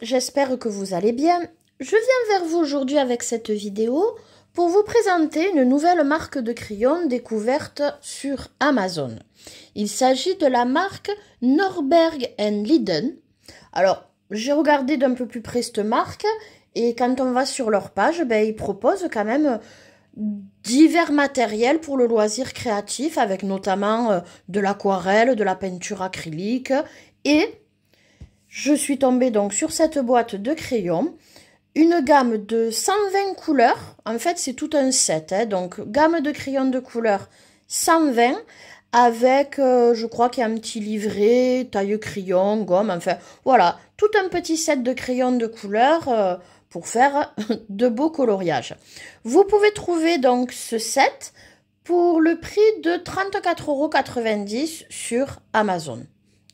j'espère que vous allez bien. Je viens vers vous aujourd'hui avec cette vidéo pour vous présenter une nouvelle marque de crayons découverte sur Amazon. Il s'agit de la marque Norberg & Liden. Alors, j'ai regardé d'un peu plus près cette marque et quand on va sur leur page, ils proposent quand même divers matériels pour le loisir créatif avec notamment de l'aquarelle, de la peinture acrylique et je suis tombée donc sur cette boîte de crayons, une gamme de 120 couleurs. En fait, c'est tout un set, donc gamme de crayons de couleurs 120 avec, je crois qu'il y a un petit livret, taille crayon, gomme, enfin voilà, tout un petit set de crayons de couleurs pour faire de beaux coloriages. Vous pouvez trouver donc ce set pour le prix de 34,90 € sur Amazon.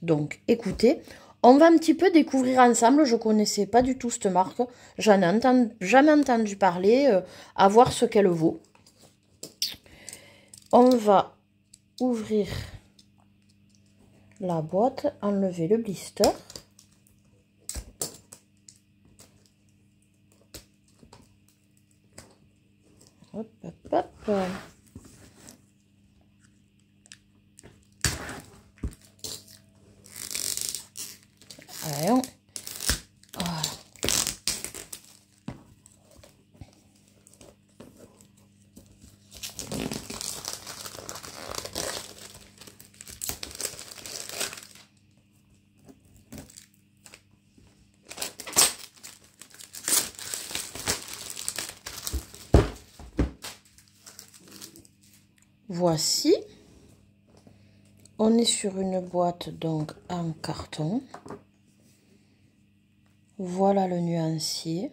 Donc écoutez, on va un petit peu découvrir ensemble. Je ne connaissais pas du tout cette marque. J'en ai jamais entendu parler. À voir ce qu'elle vaut. On va ouvrir la boîte, enlever le blister. Hop, hop, hop. Allez, voilà. Voici. On est sur une boîte donc en carton. Voilà le nuancier.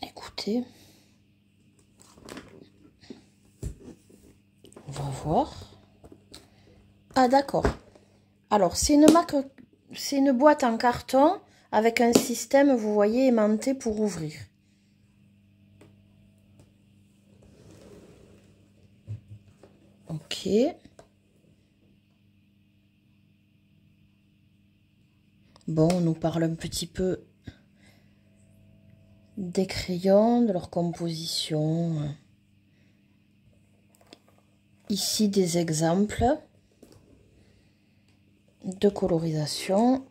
Écoutez, on va voir. Ah d'accord. Alors c'est une boîte en carton avec un système, vous voyez, aimanté pour ouvrir. Ok. Bon, on nous parle un petit peu des crayons, de leur composition. Ici, des exemples de colorisation.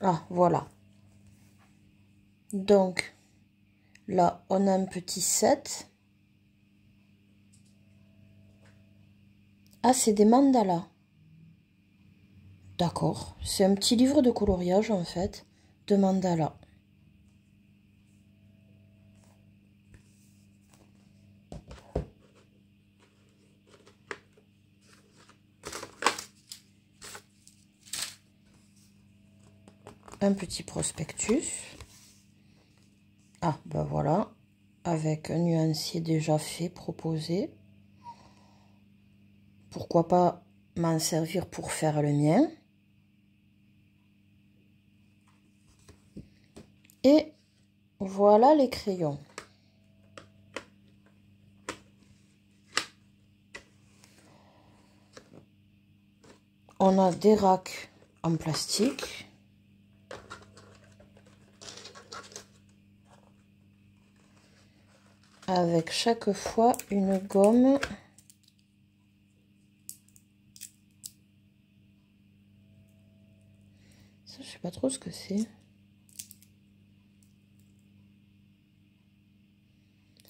Ah, voilà. Donc, là, on a un petit set. Ah, c'est des mandalas. D'accord. C'est un petit livre de coloriage, en fait, de mandalas. Un petit prospectus. Ah, ben voilà. Avec un nuancier déjà fait, proposé. Pourquoi pas m'en servir pour faire le mien. Et voilà les crayons. On a des racks en plastique. Avec chaque fois une gomme. Ça, je sais pas trop ce que c'est.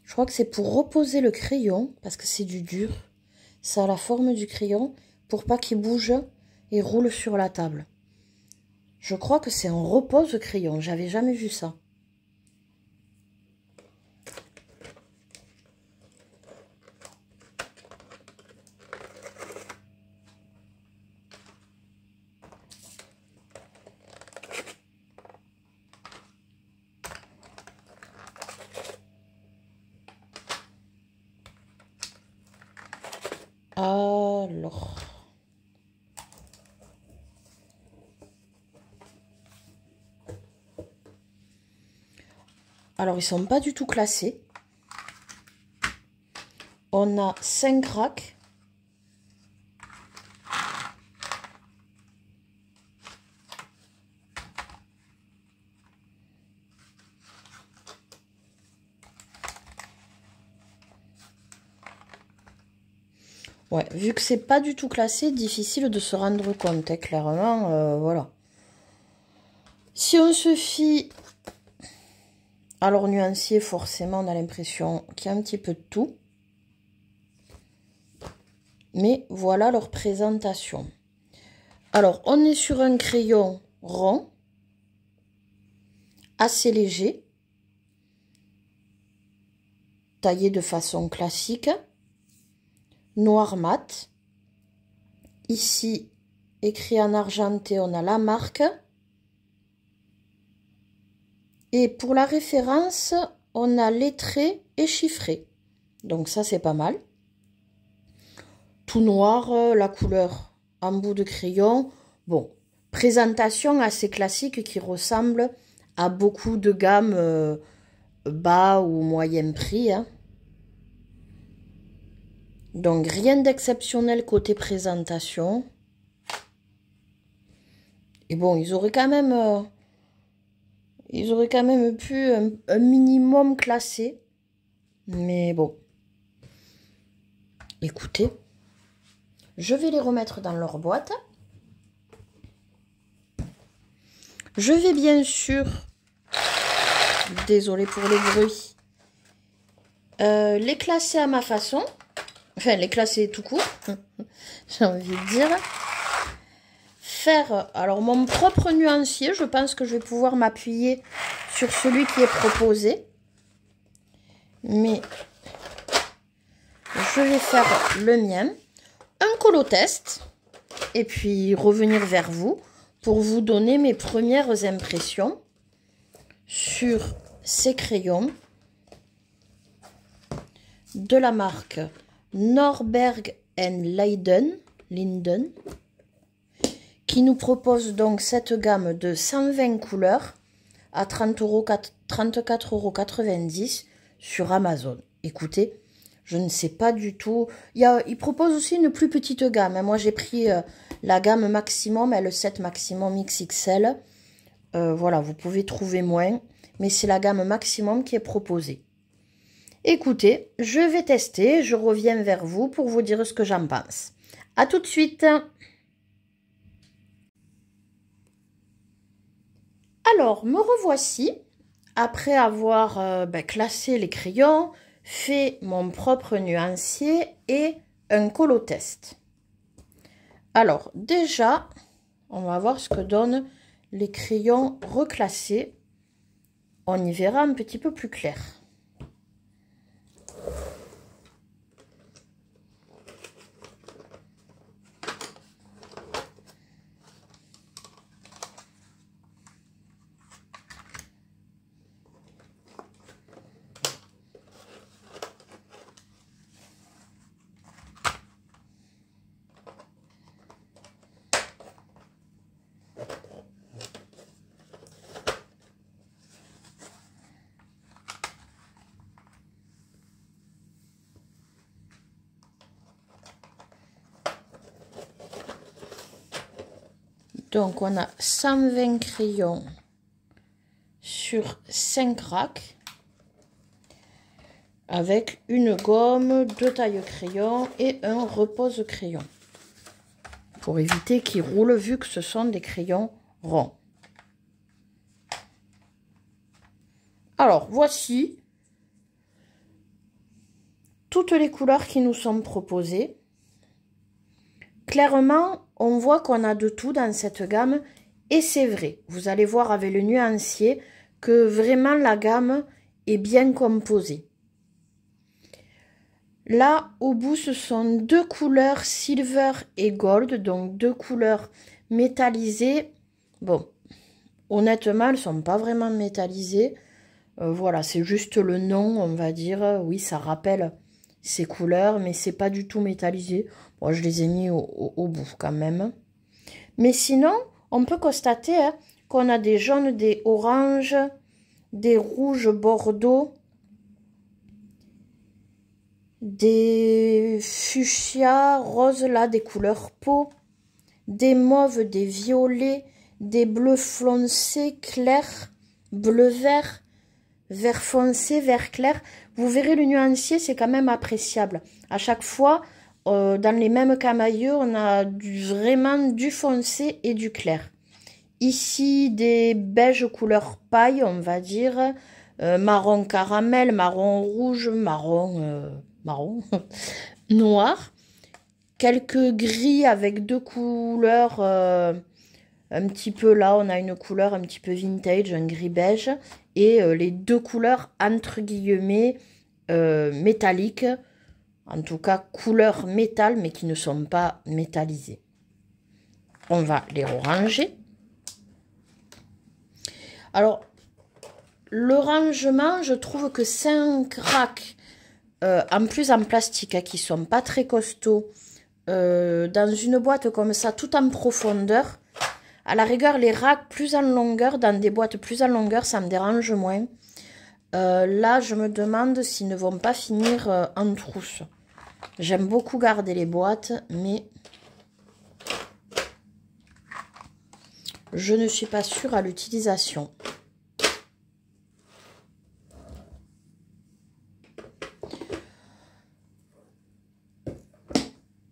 Je crois que c'est pour reposer le crayon, parce que c'est du dur. Ça a la forme du crayon, pour pas qu'il bouge et roule sur la table. Je crois que c'est un repose-crayon, j'avais jamais vu ça. Alors, ils sont pas du tout classés. On a 5 racks Ouais, vu que c'est pas du tout classé, difficile de se rendre compte, hein, clairement, voilà. Si on se fie à leur nuancier, forcément, on a l'impression qu'il y a un petit peu de tout. Mais voilà leur présentation. Alors, on est sur un crayon rond, assez léger, taillé de façon classique, noir mat. Ici, écrit en argenté, on a la marque. Et pour la référence, on a lettré et chiffré. Donc ça, c'est pas mal. Tout noir, la couleur en bout de crayon. Bon, présentation assez classique qui ressemble à beaucoup de gammes bas ou moyen prix. Hein. Donc, rien d'exceptionnel côté présentation. Et bon, ils auraient quand même pu un minimum classer. Mais bon. Écoutez, je vais les remettre dans leur boîte. Je vais bien sûr, désolée pour le bruit, les classer à ma façon. Enfin, les classer tout court, j'ai envie de dire. Faire, alors mon propre nuancier, je pense que je vais pouvoir m'appuyer sur celui qui est proposé. Mais je vais faire le mien. Un colotest. Et puis revenir vers vous pour vous donner mes premières impressions sur ces crayons de la marque Norberg & Linden, qui nous propose donc cette gamme de 120 couleurs à 34,90 € sur Amazon. Écoutez, je ne sais pas du tout. Il propose aussi une plus petite gamme. Moi, j'ai pris la gamme maximum, L7 maximum XXL. Voilà, vous pouvez trouver moins, mais c'est la gamme maximum qui est proposée. Écoutez, je vais tester, je reviens vers vous pour vous dire ce que j'en pense. À tout de suite. Alors, me revoici, après avoir classé les crayons, fait mon propre nuancier et un colotest. Alors, déjà, on va voir ce que donnent les crayons reclassés. On y verra un petit peu plus clair. Donc, on a 120 crayons sur 5 racks avec une gomme, 2 taille-crayons et un repose-crayon pour éviter qu'ils roulent vu que ce sont des crayons ronds. Alors, voici toutes les couleurs qui nous sont proposées. Clairement, on voit qu'on a de tout dans cette gamme et c'est vrai. Vous allez voir avec le nuancier que vraiment la gamme est bien composée. Là, au bout, ce sont deux couleurs silver et gold, donc deux couleurs métallisées. Bon, honnêtement, elles ne sont pas vraiment métallisées. Voilà, c'est juste le nom, on va dire. Oui, ça rappelle ces couleurs, mais c'est pas du tout métallisé. Bon, je les ai mis au bout quand même. Mais sinon, on peut constater qu'on a des jaunes, des oranges, des rouges bordeaux, des fuchsia, roses là, des couleurs peau, des mauves, des violets, des bleus foncés, clairs, bleu vert, vert foncé, vert clair. Vous verrez le nuancier, c'est quand même appréciable. À chaque fois, dans les mêmes camailleux, on a vraiment du foncé et du clair. Ici, des beiges couleur paille, on va dire, marron caramel, marron rouge, marron noir. Quelques gris avec deux couleurs, un petit peu là, on a une couleur un petit peu vintage, un gris beige. Et les deux couleurs, entre guillemets, métalliques. En tout cas, couleur métal, mais qui ne sont pas métallisées. On va les ranger. Alors, le rangement, je trouve que 5 racks, en plus en plastique, hein, qui sont pas très costauds, dans une boîte comme ça, tout en profondeur. À la rigueur, les racks plus en longueur, dans des boîtes plus en longueur, ça me dérange moins. Là, je me demande s'ils ne vont pas finir en trousse. J'aime beaucoup garder les boîtes, mais je ne suis pas sûre à l'utilisation.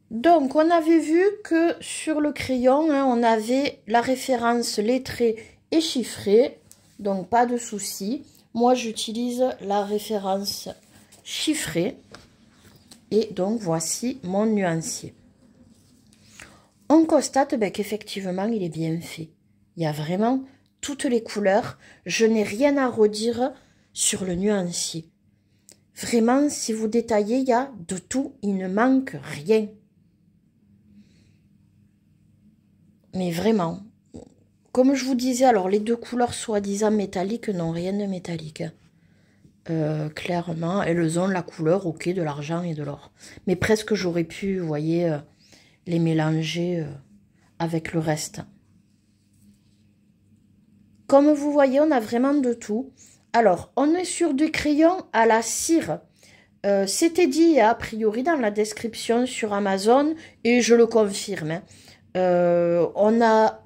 Donc, on avait vu que sur le crayon, hein, on avait la référence lettrée et chiffrée. Donc, pas de souci. Moi, j'utilise la référence chiffrée. Et donc, voici mon nuancier. On constate qu'effectivement, il est bien fait. Il y a vraiment toutes les couleurs. Je n'ai rien à redire sur le nuancier. Vraiment, si vous détaillez, il y a de tout. Il ne manque rien. Mais vraiment, comme je vous disais, alors les deux couleurs soi-disant métalliques n'ont rien de métallique. Clairement, elles ont la couleur, ok, de l'argent et de l'or. Mais presque j'aurais pu, vous voyez, les mélanger avec le reste. Comme vous voyez, on a vraiment de tout. Alors, on est sur du crayon à la cire. C'était dit a priori dans la description sur Amazon et je le confirme. Hein. On a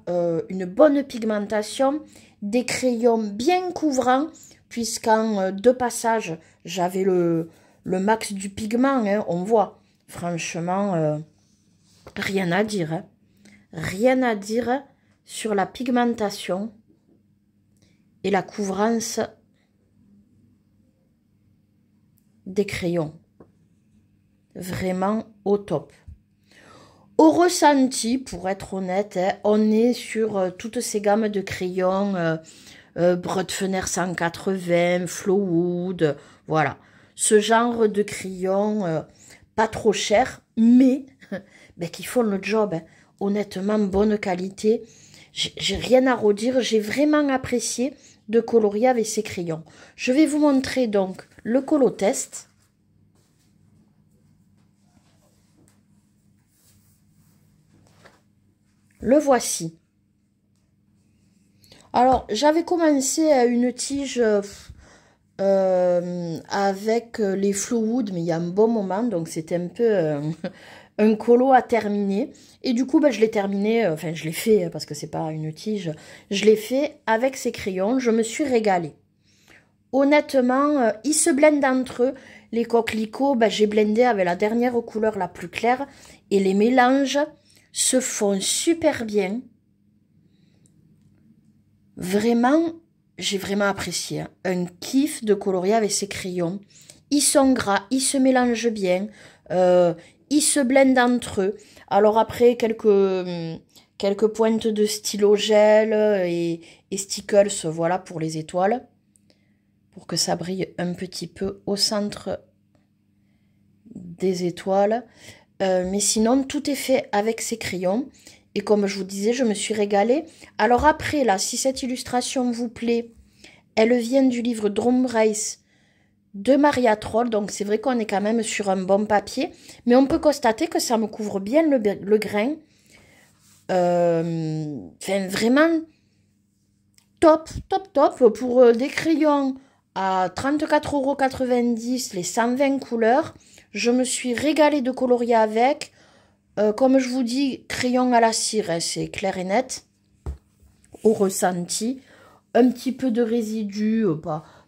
une bonne pigmentation, des crayons bien couvrants, puisqu'en 2 passages, j'avais le max du pigment, hein, on voit. Franchement, rien à dire. Hein. Rien à dire sur la pigmentation et la couvrance des crayons. Vraiment au top. Au ressenti, pour être honnête, hein, on est sur toutes ces gammes de crayons, Brutfener 180, Flowood, voilà. Ce genre de crayons pas trop chers, mais qui font le job. Hein. Honnêtement, bonne qualité. J'ai rien à redire, j'ai vraiment apprécié de colorier avec ces crayons. Je vais vous montrer donc le colotest. Le voici. Alors, j'avais commencé à une tige avec les Flowood, mais il y a un bon moment, donc c'était un peu un colo à terminer. Et du coup, je l'ai terminé, enfin je l'ai fait, parce que c'est pas une tige, je l'ai fait avec ces crayons, je me suis régalée. Honnêtement, ils se blendent entre eux. Les coquelicots, j'ai blendé avec la dernière couleur la plus claire, et les mélanges se font super bien. Vraiment, j'ai vraiment apprécié. Hein. Un kiff de colorier avec ces crayons. Ils sont gras, ils se mélangent bien, ils se blendent entre eux. Alors après, quelques pointes de stylo gel et stickers, voilà, pour les étoiles. Pour que ça brille un petit peu au centre des étoiles. Mais sinon, tout est fait avec ces crayons. Et comme je vous disais, je me suis régalée. Alors après, là, si cette illustration vous plaît, elle vient du livre Drum Race de Maria Troll. Donc c'est vrai qu'on est quand même sur un bon papier. Mais on peut constater que ça me couvre bien le grain. Enfin, vraiment top, top, top. Pour des crayons à 34,90 €, les 120 couleurs. Je me suis régalée de colorier avec. Comme je vous dis, crayon à la cire, hein, c'est clair et net. Au ressenti. Un petit peu de résidus,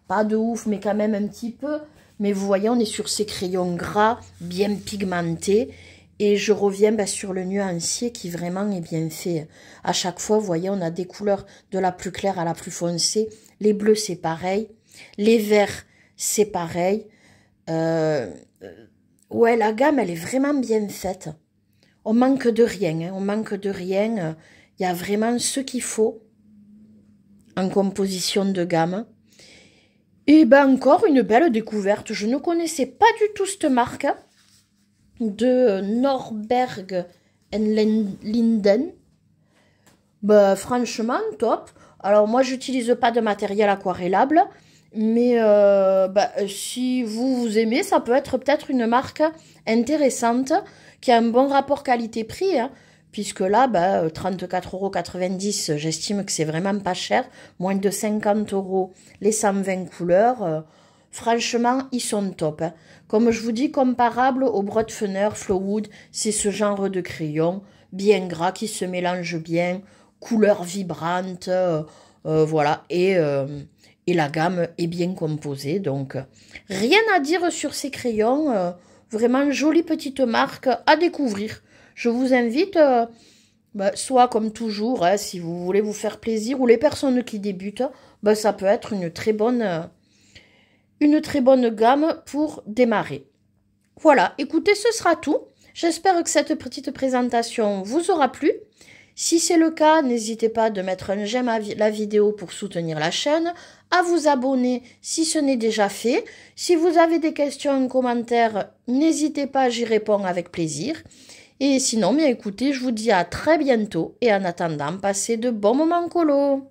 pas de ouf, mais quand même un petit peu. Mais vous voyez, on est sur ces crayons gras, bien pigmentés. Et je reviens sur le nuancier qui vraiment est bien fait. À chaque fois, vous voyez, on a des couleurs de la plus claire à la plus foncée. Les bleus, c'est pareil. Les verts, c'est pareil. Ouais, la gamme, elle est vraiment bien faite. On manque de rien, hein, on manque de rien. Il y a vraiment ce qu'il faut en composition de gamme. Et ben encore une belle découverte. Je ne connaissais pas du tout cette marque de Norberg Linden. Ben, franchement, top. Alors moi, j'utilise pas de matériel aquarellable, mais si vous aimez, ça peut être peut-être une marque intéressante qui a un bon rapport qualité-prix, hein, puisque là, 34,90 €, j'estime que c'est vraiment pas cher. Moins de 50 € les 120 couleurs. Franchement, ils sont top. Hein. Comme je vous dis, comparable au Brodfener Flowwood, c'est ce genre de crayon bien gras qui se mélange bien, couleurs vibrantes, voilà. Et la gamme est bien composée. Donc, rien à dire sur ces crayons. Vraiment jolie petite marque à découvrir. Je vous invite, soit comme toujours, hein, si vous voulez vous faire plaisir, ou les personnes qui débutent, ça peut être une très bonne gamme pour démarrer. Voilà, écoutez, ce sera tout. J'espère que cette petite présentation vous aura plu. Si c'est le cas, n'hésitez pas de mettre un j'aime à la vidéo pour soutenir la chaîne, à vous abonner si ce n'est déjà fait. Si vous avez des questions en commentaire, n'hésitez pas, j'y réponds avec plaisir. Et sinon, bien écoutez, je vous dis à très bientôt et en attendant, passez de bons moments colo.